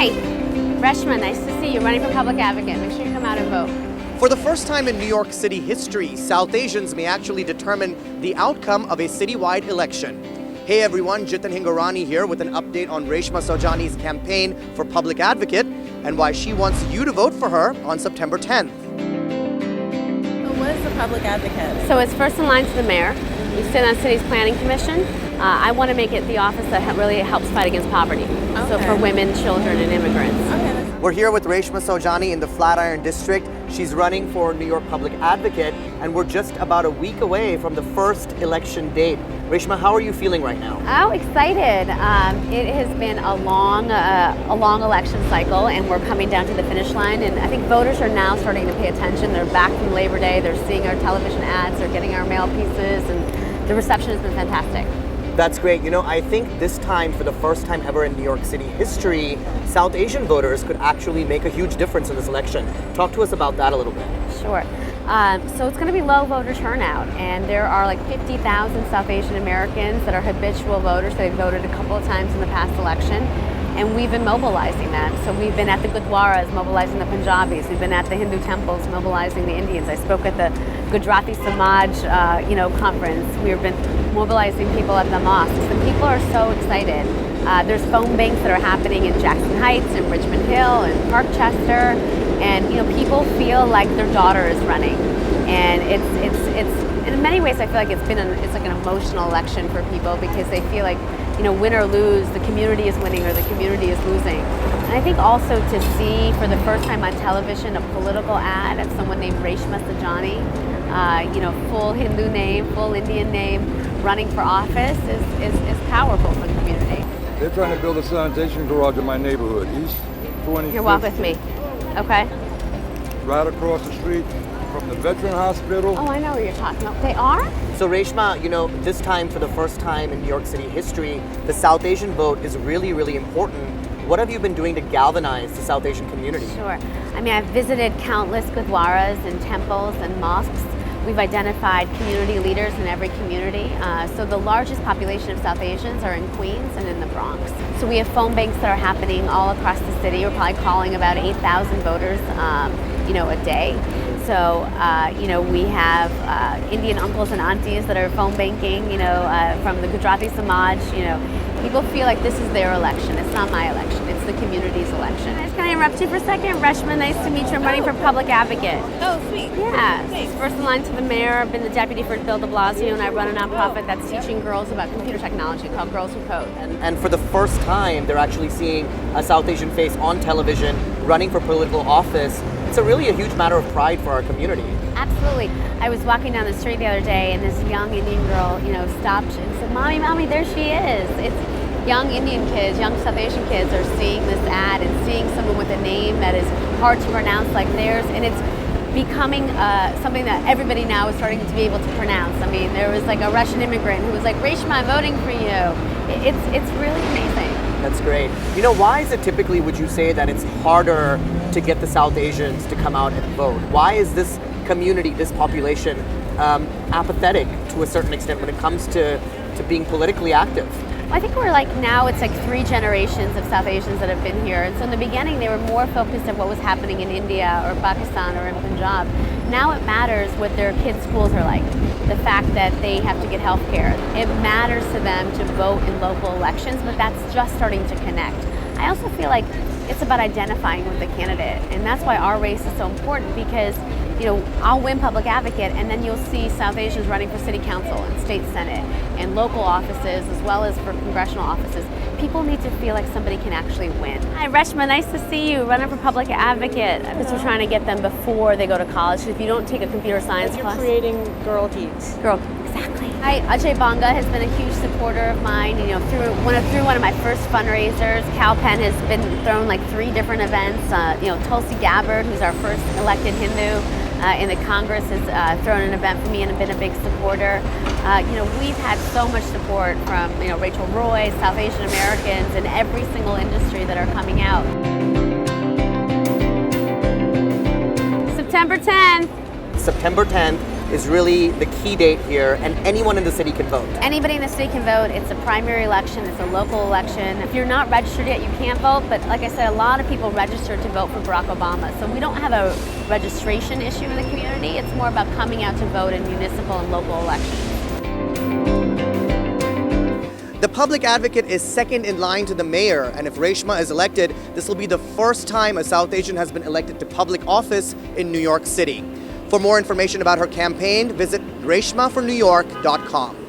Hi, Reshma, nice to see you, running for public advocate. Make sure you come out and vote. For the first time in New York City history, South Asians may actually determine the outcome of a citywide election. Hey everyone, Jitin Hingorani here with an update on Reshma Saujani's campaign for public advocate and why she wants you to vote for her on September 10th. What is the public advocate? So it's first in line to the mayor. You sit on the city's planning commission. I want to make it the office that really helps fight against poverty. Okay. So for women, children, and immigrants. Okay. We're here with Reshma Saujani in the Flatiron District. She's running for New York Public Advocate, and we're just about a week away from the first election date. Reshma, how are you feeling right now? Oh, excited. It has been a long election cycle, and we're coming down to the finish line. And I think voters are now starting to pay attention. They're back from Labor Day. They're seeing our television ads. They're getting our mail pieces, and the reception has been fantastic. That's great. You know, I think this time, for the first time ever in New York City history, South Asian voters could actually make a huge difference in this election. Talk to us about that a little bit. Sure. So it's going to be low voter turnout, and there are like 50,000 South Asian Americans that are habitual voters. They've voted a couple of times in the past election, and we've been mobilizing them. So we've been at the Gurdwaras, mobilizing the Punjabis. We've been at the Hindu temples, mobilizing the Indians. I spoke at the Gujarati Samaj, conference. We've been mobilizing people at the mosques, and people are so excited. There's phone banks that are happening in Jackson Heights and Richmond Hill and Parkchester, and people feel like their daughter is running, and it's in many ways I feel like it's like an emotional election for people because they feel like win or lose, the community is winning or the community is losing. And I think also to see for the first time on television a political ad of someone named Reshma Saujani, full Hindu name, full Indian name, running for office is powerful for the community. They're trying to build a sanitation garage in my neighborhood, East 25th. Here, walk with me. Okay. Right across the street from the Veteran Hospital. Oh, I know what you're talking about. They are? So Reshma, this time, for the first time in New York City history, the South Asian vote is really, really important. What have you been doing to galvanize the South Asian community? Sure. I mean, I've visited countless Gurdwaras and temples and mosques. We've identified community leaders in every community. So the largest population of South Asians are in Queens and in the Bronx. So we have phone banks that are happening all across the city. We're probably calling about 8,000 voters, a day. So, we have Indian uncles and aunties that are phone banking, from the Gujarati Samaj. People feel like this is their election. It's not my election. It's the community's election. Can I interrupt you for a second? Reshma, nice to meet you. I'm running for public advocate. Oh, sweet. Yeah. Thanks. First in line to the mayor. I've been the deputy for Bill de Blasio, and I run a nonprofit that's teaching girls about computer technology called Girls Who Code. And for the first time, they're actually seeing a South Asian face on television running for political office. It's really a huge matter of pride for our community. Absolutely. I was walking down the street the other day, and this young Indian girl, stopped and said, "Mommy, there she is." It's young Indian kids, young South Asian kids are seeing this ad and seeing someone with a name that is hard to pronounce like theirs, and it's becoming something that everybody now is starting to be able to pronounce. I mean, there was like a Russian immigrant who was like, "Reshma, I'm voting for you." It's really amazing. That's great. Why is it typically, would you say, that it's harder to get the South Asians to come out and vote? Why is this community, this population, apathetic to a certain extent when it comes to being politically active? I think now it's like 3 generations of South Asians that have been here. And so in the beginning, they were more focused on what was happening in India or Pakistan or in Punjab. Now it matters what their kids' schools are like. The fact that they have to get health care. It matters to them to vote in local elections, but that's just starting to connect. I also feel like it's about identifying with the candidate. And that's why our race is so important because I'll win public advocate, and then you'll see South Asians running for city council and state senate and local offices as well as for congressional offices. People need to feel like somebody can actually win. Hi, Reshma, nice to see you. Running for public advocate. Because we're trying to get them before they go to college. If you don't take a computer science class, You're creating Girl Geeks. Exactly. Hi, Ajay Banga has been a huge supporter of mine. Through one of my first fundraisers, Cal Penn has been thrown like 3 different events. Tulsi Gabbard, who's our first elected Hindu in the Congress, has thrown an event for me and been a big supporter. We've had so much support from Rachel Roy, South Asian Americans, in every single industry that are coming out. September 10th. September 10th is really the key date here, and anyone in the city can vote. Anybody in the city can vote. It's a primary election. It's a local election. If you're not registered yet, you can't vote. But like I said, a lot of people registered to vote for Barack Obama. So we don't have a registration issue in the community. It's more about coming out to vote in municipal and local elections. The public advocate is second in line to the mayor, and if Reshma is elected, this will be the first time a South Asian has been elected to public office in New York City. For more information about her campaign, visit reshmafornewyork.com.